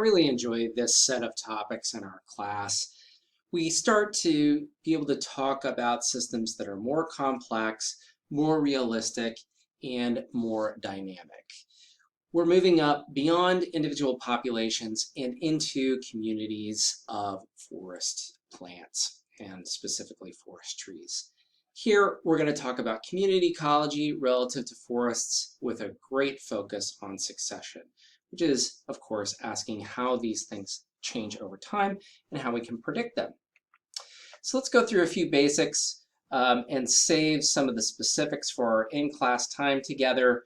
really enjoy this set of topics in our class. We start to be able to talk about systems that are more complex, more realistic, and more dynamic. We're moving up beyond individual populations and into communities of forest plants, and specifically forest trees. Here, we're going to talk about community ecology relative to forests with a great focus on succession, which is, of course, asking how these things change over time and how we can predict them. So let's go through a few basics and save some of the specifics for our in-class time together.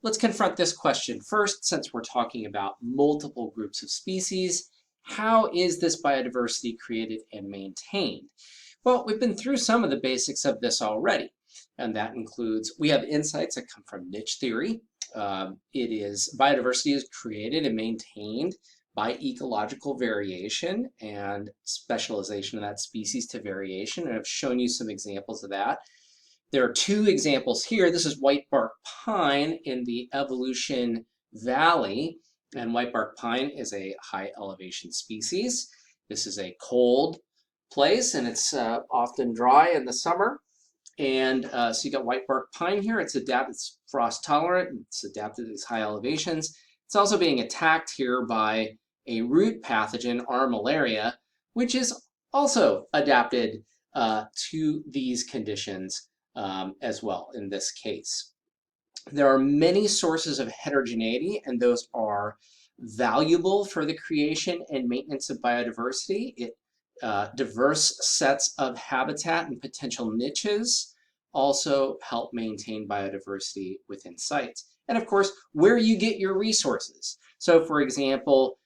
Let's confront this question first, since we're talking about multiple groups of species. How is this biodiversity created and maintained? Well, we've been through some of the basics of this already, and that includes, we have insights that come from niche theory. Biodiversity is created and maintained by ecological variation and specialization of that species to variation, and I've shown you some examples of that. There are two examples here. This is whitebark pine in the Evolution Valley, and whitebark pine is a high elevation species. This is a cold place, and it's often dry in the summer. And so you got whitebark pine here. It's frost tolerant. It's adapted to these high elevations. It's also being attacked here by a root pathogen, R. malaria, which is also adapted to these conditions as well in this case. There are many sources of heterogeneity, and those are valuable for the creation and maintenance of biodiversity. Diverse sets of habitat and potential niches also help maintain biodiversity within sites. And of course, where you get your resources. So for example,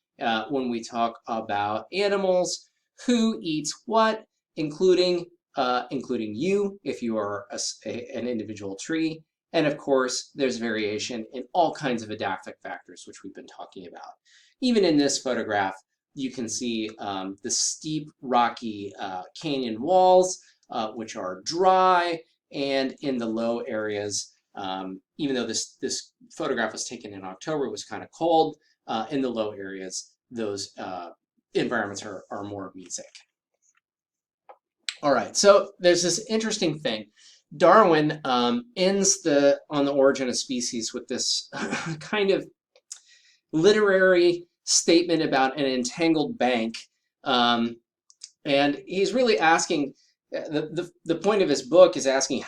when we talk about animals, who eats what, including you, if you are an individual tree. And of course, there's variation in all kinds of adaptive factors, which we've been talking about. Even in this photograph, you can see the steep, rocky canyon walls, which are dry, and in the low areas, even though this photograph was taken in October, it was kind of cold, in the low areas, those environments are more mesic. All right, so there's this interesting thing. Darwin ends on the origin of species with this kind of literary statement about an entangled bank, and he's really asking, the point of his book is asking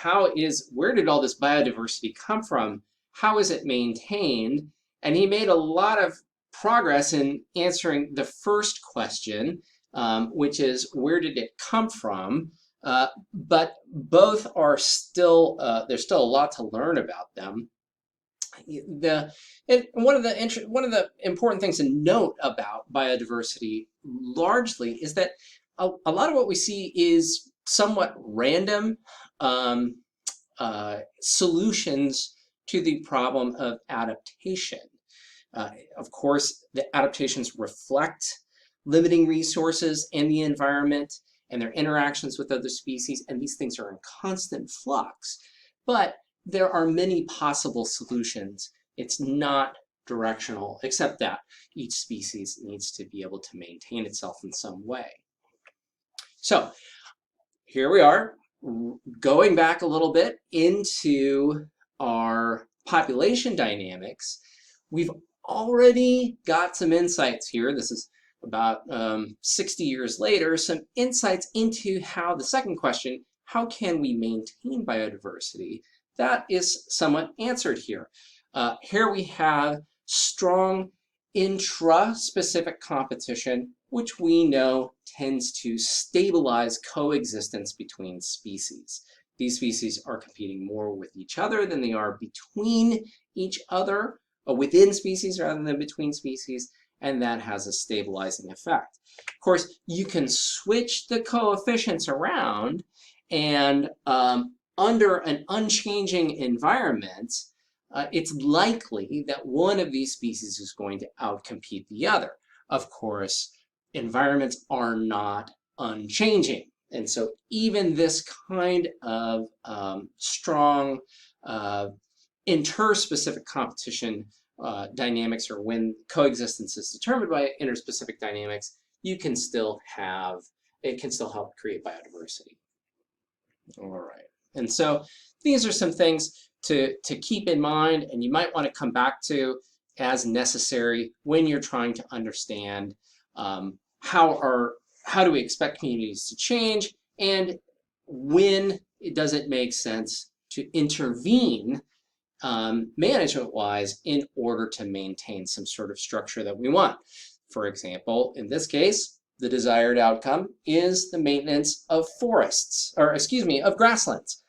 where did all this biodiversity come from? How is it maintained? And he made a lot of progress in answering the first question, which is where did it come from? But both are still, there's still a lot to learn about them. One of the important things to note about biodiversity largely is that a lot of what we see is somewhat random solutions to the problem of adaptation. Of course, the adaptations reflect limiting resources and the environment and their interactions with other species, and these things are in constant flux. But there are many possible solutions. It's not directional, except that each species needs to be able to maintain itself in some way. So here we are, going back a little bit into our population dynamics. We've already got some insights here. This is about 60 years later, some insights into how the second question, how can we maintain biodiversity? That is somewhat answered here. Here we have strong intra-specific competition, which we know tends to stabilize coexistence between species. These species are competing more with each other than they are between each other, or within species rather than between species, and that has a stabilizing effect. Of course, you can switch the coefficients around, and under an unchanging environment, it's likely that one of these species is going to outcompete the other. Of course, environments are not unchanging. And so even this kind of strong interspecific competition dynamics, or when coexistence is determined by interspecific dynamics, you can still have, it can still help create biodiversity. All right, and so these are some things to keep in mind, and you might want to come back to as necessary when you're trying to understand how do we expect communities to change, and when does it make sense to intervene management-wise in order to maintain some sort of structure that we want. For example, in this case, the desired outcome is the maintenance of forests, or excuse me, of grasslands.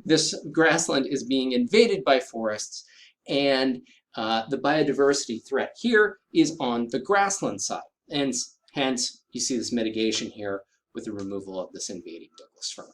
This grassland is being invaded by forests, and the biodiversity threat here is on the grassland side. And hence, you see this mitigation here with the removal of this invading Douglas fir.